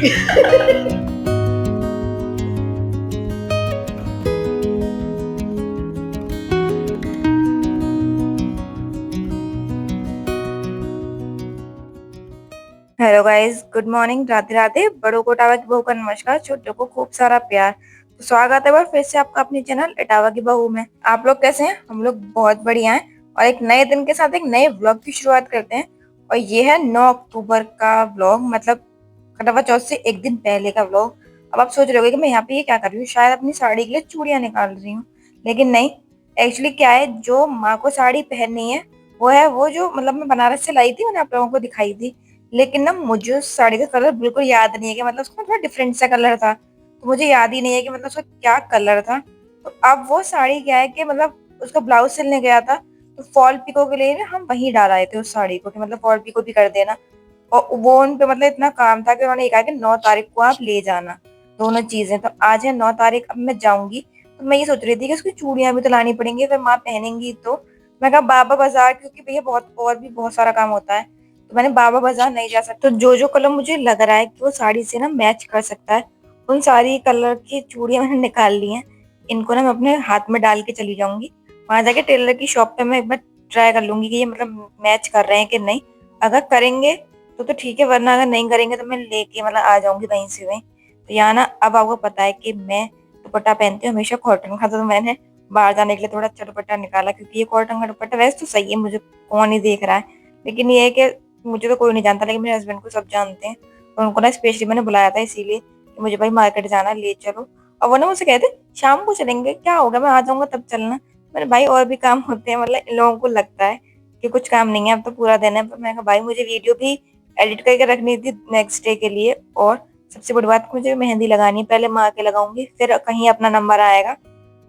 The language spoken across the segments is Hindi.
Hello guys, good morning. Radhe Radhe. बड़ों को इटावा की बहू का नमस्कार, छोटों को खूब सारा प्यार। तो स्वागत है बार फिर से आपका अपने चैनल इटावा की बहू में। आप लोग कैसे हैं? हम लोग बहुत बढ़िया हैं और एक नए दिन के साथ एक नए व्लॉग की शुरुआत करते हैं। और ये है 9 अक्टूबर का व्लॉग, मतलब करवा चौथ से एक दिन पहले का व्लॉग। अब आप सोच रहे होगे कि मैं यहाँ पे ये क्या कर रही हूँ, शायद अपनी साड़ी के लिए चूड़ियां निकाल रही हूँ। लेकिन नहीं, एक्चुअली क्या है, जो माँ को साड़ी पहननी है वो है वो जो मतलब मैं बनारस से लाई थी, मैंने आप लोगों को दिखाई थी। लेकिन ना मुझे उस साड़ी का कलर बिल्कुल याद नहीं है कि मतलब उसका थोड़ा डिफरेंट सा कलर था, तो मुझे याद ही नहीं है कि मतलब उसका क्या कलर था। तो अब वो साड़ी क्या है कि मतलब उसका ब्लाउज सिलने गया था, तो फॉल पिको के लिए ना हम वहीं डाल आए थे उस साड़ी को कि मतलब फॉल पिको भी कर देना। और वो उन पे मतलब इतना काम था कि उन्होंने ये कहा कि 9 तारीख को आप ले जाना दोनों चीजें। तो आज है 9 तारीख, अब मैं जाऊंगी। तो मैं ये सोच रही थी कि उसकी चूड़ियां भी तो लानी पड़ेंगी, फिर माँ पहनेंगी तो। मैं कहा बाबा बाजार, क्योंकि भैया बहुत और भी बहुत सारा काम होता है, तो मैंने बाबा बाजार नहीं जा सकता। तो जो जो कलर मुझे लग रहा है कि वो साड़ी से ना मैच कर सकता है, उन सारी कलर की चूड़ियां मैंने निकाल ली हैं। इनको ना मैं अपने हाथ में डाल के चली जाऊंगी। वहां जाके टेलर की शॉप पे मैं एक बार ट्राई कर लूंगी कि ये मतलब मैच कर रहे हैं कि नहीं। अगर करेंगे तो ठीक है, वरना अगर नहीं करेंगे तो मैं लेके मतलब आ जाऊंगी वहीं से वहीं। तो यहाँ ना अब आपको पता है कि मैं दुपट्टा पहनती हूँ हमेशा कॉटन का, तो मैंने बाहर जाने के लिए थोड़ा अच्छा दुपट्टा निकाला, क्योंकि ये कॉटन का दुपट्टा वैसे तो सही है, मुझे कौन ही देख रहा है। लेकिन ये है कि मुझे तो कोई नहीं जानता, लेकिन मेरे हस्बैंड को सब जानते हैं। और उनको ना स्पेशली मैंने बुलाया था इसीलिए कि मुझे भाई मार्केट जाना, ले चलो। और वो ना मुझसे कहते शाम को चलेंगे, क्या होगा, मैं आ जाऊंगा तब चलना। मैंने भाई और भी काम होते हैं, मतलब इन लोगों को लगता है कि कुछ काम नहीं है, अब तो पूरा दिन है। पर मैंने कहा भाई मुझे वीडियो भी एडिट करके रखनी थी नेक्स्ट डे के लिए। और सबसे बड़ी बात, मुझे मेहंदी लगानी है, पहले माँ के लगाऊंगी फिर कहीं अपना नंबर आएगा।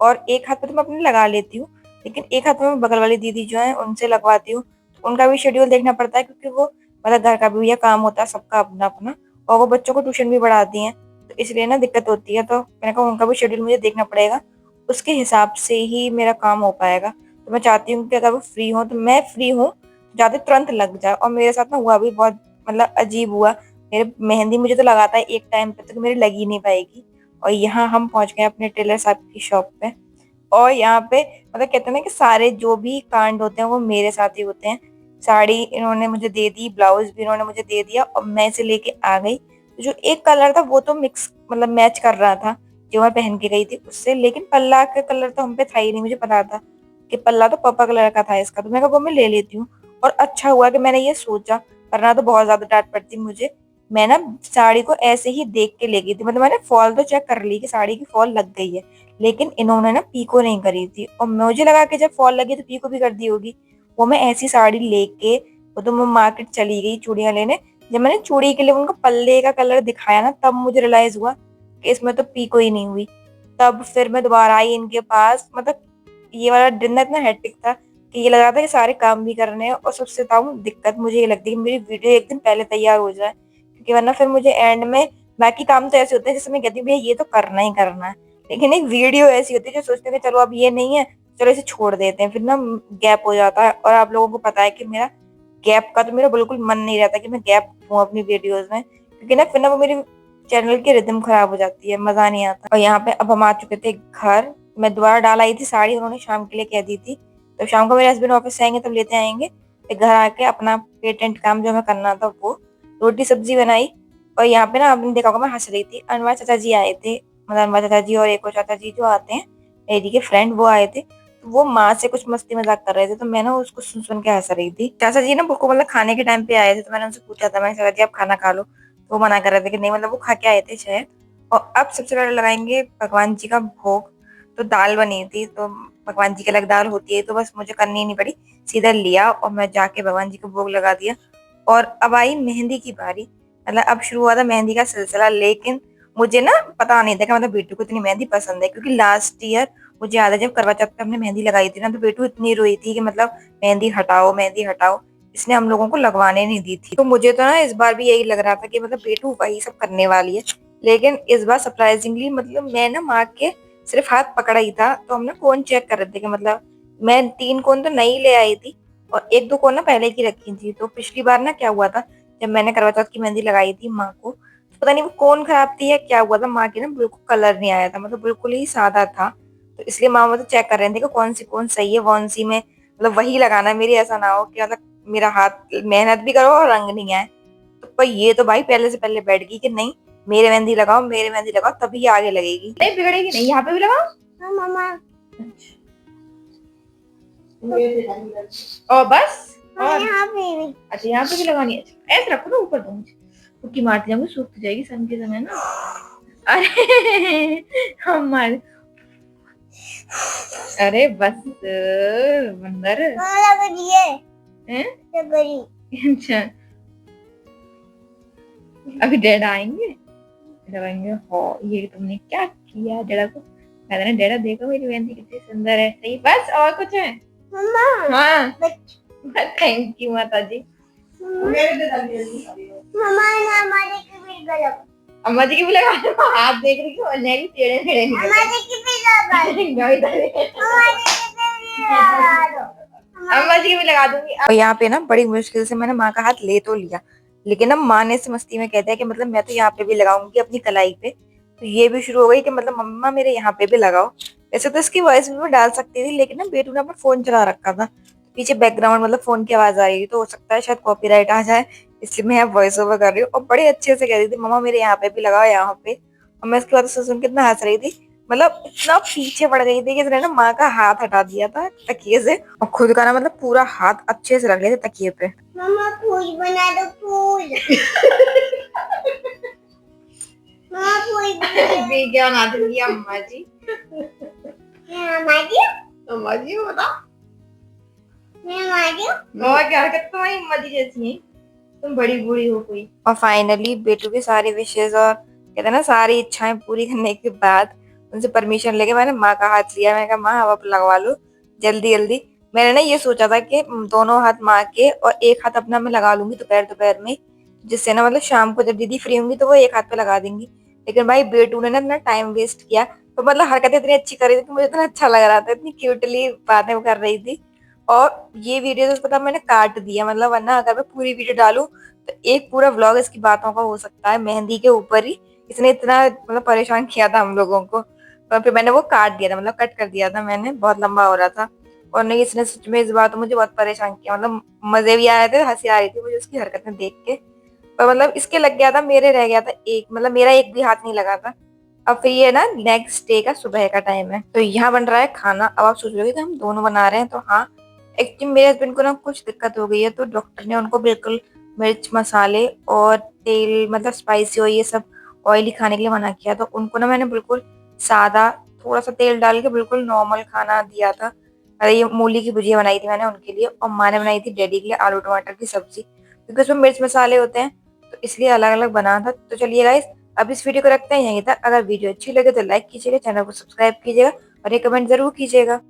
और एक हाथ पे तो मैं अपने लगा लेती हूँ, लेकिन एक हाथ में मैं बगल वाली दीदी जो है उनसे लगवाती हूँ। तो उनका भी शेड्यूल देखना पड़ता है, क्योंकि वो मतलब घर का भी भैया काम होता है, सबका अपना अपना। और वो बच्चों को ट्यूशन भी पढ़ाती हैं, तो इसलिए ना दिक्कत होती है। तो मैंने कहा उनका भी शेड्यूल मुझे देखना पड़ेगा, उसके हिसाब से ही मेरा काम हो पाएगा। तो मैं चाहती हूँ कि अगर वो फ्री हो तो मैं फ्री हूँ, जाते तुरंत लग जाए। और मेरे साथ ना हुआ भी बहुत मतलब अजीब हुआ। मेरे मेहंदी मुझे तो लगाता है एक टाइम पे, तो मेरी लगी नहीं पाएगी। और यहाँ हम पहुंच गए अपने टेलर साहब की शॉप पे। और यहाँ पे मतलब कहते हैं ना कि सारे जो भी कांड होते हैं वो मेरे साथ ही होते हैं। साड़ी इन्होंने मुझे दे दी, ब्लाउज भी इन्होंने मुझे दे दिया, और मैं इसे लेके आ गई। तो जो एक कलर था वो तो मिक्स मतलब मैच कर रहा था जो मैं पहन के गई थी उससे, लेकिन पल्ला का कलर तो हम पे था ही नहीं। मुझे पता था कि पल्ला तो पर्पल कलर का था इसका, तो मैं कहा वो मैं ले लेती हूँ। और अच्छा हुआ कि मैंने ये सोचा, वरना तो बहुत ज्यादा डांट पड़ती मुझे। मैं ना साड़ी को ऐसे ही देख के ले गई थी, मतलब मैंने फॉल तो चेक कर ली कि साड़ी की फॉल लग गई है, लेकिन इन्होंने ना पीको नहीं करी थी। और मुझे लगा कि जब फॉल लगी तो पीको भी कर दी होगी। वो मैं ऐसी साड़ी लेके वो तो मैं मार्केट चली गई चूड़ियां लेने। जब मैंने चूड़ी के लिए उनको पल्ले का कलर दिखाया ना, तब मुझे रियलाइज हुआ कि इसमें तो पीको ही नहीं हुई। तब फिर मैं दोबारा आई इनके पास। मतलब ये वाला दिन ना इतना हेक्टिक था कि ये लग रहा था कि सारे काम भी करने हैं। और सबसे बताऊं दिक्कत मुझे ये लगती है कि मेरी वीडियो एक दिन पहले तैयार हो जाए, क्योंकि वरना फिर मुझे एंड में बाकी काम तो ऐसे होते हैं जिसमें कहती हूँ भैया ये तो करना ही करना है, लेकिन एक वीडियो ऐसी होती है जो सोचते हैं कि चलो अब ये नहीं है, चलो इसे छोड़ देते हैं, फिर ना गैप हो जाता है। और आप लोगों को पता है कि मेरा गैप का तो मेरा बिल्कुल मन नहीं रहता कि मैं गैप दूं अपनी वीडियोस में, क्योंकि ना फिर ना वो मेरी चैनल की रिदम खराब हो जाती है, मजा नहीं आता। और यहाँ पे अब हम आ चुके थे घर। मैं दोबारा डाल आई थी साड़ी, उन्होंने शाम के लिए कह दी थी, तो शाम को मेरे हस्बैंड ऑफिस से आएंगे तब लेते आएंगे। फिर घर आके अपना पेटेंट काम जो हमें करना था वो रोटी सब्जी बनाई। और यहाँ पे ना आपने देखा होगा मैं हंस रही थी, अनवर चाचा जी आए थे, मतलब अनवर चाचा जी और एक और चाचा जी जो आते हैं मेरी के फ्रेंड, वो आए थे। तो वो माँ से कुछ मस्ती मजाक कर रहे थे, तो मैं ना उसको सुन सुन के हंस रही थी। चाचा जी ना को मतलब खाने के टाइम पे आए थे, तो मैंने उनसे पूछा था, मैंने चाचा जी आप खाना खा लो, तो वो मना कर रहे थे कि नहीं, मतलब वो खा के आए थे शायद। और अब सबसे पहले लगाएंगे भगवान जी का भोग। तो दाल बनी थी, तो भगवान जी की अलग दाल होती है, तो बस मुझे करनी नहीं पड़ी, सीधा लिया और मैं जाके भगवान जी को भोग लगा दिया। और अब आई मेहंदी की बारी। मतलब अब शुरू हुआ था मेहंदी का सिलसिला। लेकिन मुझे ना पता नहीं था कि मतलब बेटू को इतनी मेहंदी पसंद है, क्योंकि लास्ट ईयर मुझे याद है जब करवा चौथ पे हमने मेहंदी लगाई थी ना, तो बेटू इतनी रोई थी कि मतलब मेहंदी हटाओ मेहंदी हटाओ, इसने हम लोगों को लगवाने नहीं दी थी। तो मुझे तो ना इस बार भी यही लग रहा था कि मतलब बेटू वही सब करने वाली है। लेकिन इस बार सरप्राइजिंगली मतलब मैं ना माँ के सिर्फ हाथ पकड़ा ही था, तो हम ना कोन चेक कर रहे थे कि मतलब मैं 3 कोन तो नहीं ले आई थी, और 1-2 कोन ना पहले की रखी थी। तो पिछली बार ना क्या हुआ था, जब मैंने करवा चौथ की मेहंदी लगाई थी माँ को, पता नहीं वो कौन खराब थी या क्या हुआ था, माँ की ना बिल्कुल कलर नहीं आया था, मतलब बिल्कुल ही सादा था। तो इसलिए माँ मतलब चेक कर रहे थे कि कौन सही है, कौन सी में मतलब वही लगाना है मेरी, ऐसा ना हो कि मतलब मेरा हाथ मेहनत भी करो और रंग नहीं आए। तो पर ये तो भाई पहले से पहले बैठ गई कि नहीं, मेरे मेहंदी लगाओ, मेरे मेहंदी लगाओ, तभी ये आगे लगेगी, नहीं बिगड़ेगी नहीं। यहाँ पे भी लगाओ। हाँ मामा। और बस और यहाँ पे भी। अच्छा यहाँ पे भी लगानी है। अच्छा ऐसे रखो ना ऊपर दो, मुझे क्योंकि मारती जाऊंगी, सूख तो जाएगी सन के समय ना। अरे हमारे, अरे बस बंदर हैं? अच्छा अभी डैडा आएंगे, लगाएंगे। हो ये तुमने क्या किया डैडा को, कहते ना डैडा देखो मेरी मेहंदी कितनी सुंदर है। सही बस और कुछ है मम्मा? हाँ थैंक यू माता जी। मम्मा अम्मा जी की भी लगा, हाथ देख रही हूँ टेढ़े टेढ़े अम्मा जी की भी लगा अम्मा जी की भी लगा दूंगी। और यहाँ पे ना बड़ी मुश्किल से मैंने माँ का हाथ ले तो लिया, लेकिन अब माँ ने इस मस्ती में कहते हैं कि मतलब मैं तो यहाँ पे भी लगाऊंगी अपनी कलाई पे। तो ये भी शुरू हो गई कि मतलब मम्मा मेरे यहाँ पे भी लगाओ। वैसे तो इसकी वॉइस भी मैं डाल सकती थी, लेकिन ना बेटू ने अपना फोन चला रखा था, पीछे बैकग्राउंड मतलब फोन की आवाज आ रही थी, तो हो सकता है शायद कॉपीराइट आ जाए, इसलिए मैं यहाँ वॉइस ओवर कर रही हूँ। और बड़े अच्छे से कह रही थी मम्मा मेरे यहाँ पे भी लगाओ, यहाँ पे। और मैं इसके बाद सुन कितना हंस रही थी, मतलब इतना पीछे पड़ गई थी कि इसने ना माँ का हाथ हटा दिया था तकिए से, और खुद का ना मतलब पूरा हाथ अच्छे से रख लिया था तकिए पे। मम्मा फूल बना दो, फूल। मम्मा फूल क्या बना दूंगी अम्मा जी। अम्मा जी, अम्मा जी बता, और क्या हरकत तुम्हारी अम्मा जी जैसी है, तुम बड़ी बूढ़ी हो कोई। और फाइनली बेटू के सारे विशेष और कहते हैं ना सारी इच्छाएं पूरी करने के बाद उनसे परमिशन लेके मैंने माँ का हाथ लिया। मैंने कहा माँ अब आप लगवा लो जल्दी जल्दी। मैंने ना ये सोचा था कि दोनों हाथ माँ के और एक हाथ अपना मैं लगा लूंगी दोपहर दोपहर में, जिससे ना मतलब शाम को जब दीदी फ्री होंगी तो वो एक हाथ पे लगा देंगी। लेकिन भाई बेटू ने ना इतना टाइम वेस्ट किया, तो मतलब हरकतें इतनी अच्छी कर रही थी कि मुझे इतना अच्छा लग रहा था, इतनी क्यूटली बातें कर रही थी। और ये वीडियो तो पता मैंने काट दिया, मतलब वरना अगर मैं पूरी वीडियो डालूं तो एक पूरा व्लॉग इसकी बातों का हो सकता है, मेहंदी के ऊपर ही इसने इतना मतलब परेशान किया था हम लोगों को। और फिर मैंने वो काट दिया था, मतलब कट कर दिया था मैंने, बहुत लंबा हो रहा था। और नहीं इसने सच में इस बात में मुझे बहुत परेशान किया, मतलब मजे भी आ रहे थे, हंसी आ रही थी मुझे उसकी हरकतें देख के। पर मतलब इसके लग गया था, मेरे रह गया था एक, मतलब मेरा एक भी हाथ नहीं लगा था। अब फिर ये ना नेक्स्ट डे का सुबह का टाइम है, तो यहाँ बन रहा है खाना। अब आप सोच रहे कि हम दोनों बना रहे हैं, तो हाँ एक्चुअली मेरे हस्बैंड को ना कुछ दिक्कत हो गई है, तो डॉक्टर ने उनको बिल्कुल मिर्च मसाले और तेल मतलब स्पाइसी और ये सब ऑयली खाने के लिए मना किया। तो उनको ना मैंने बिल्कुल सादा थोड़ा सा तेल डाल के बिल्कुल नॉर्मल खाना दिया था। अरे ये मूली की भुजिया बनाई थी मैंने उनके लिए, और माँ ने बनाई थी डैडी के लिए आलू टमाटर की सब्जी, क्योंकि उसमें मिर्च मसाले होते हैं, तो इसलिए अलग अलग बना था। तो चलिए गाइस अब इस वीडियो को रखते हैं यहीं तक। अगर वीडियो अच्छी लगे तो लाइक कीजिएगा, चैनल को सब्सक्राइब कीजिएगा और एक कमेंट जरूर कीजिएगा।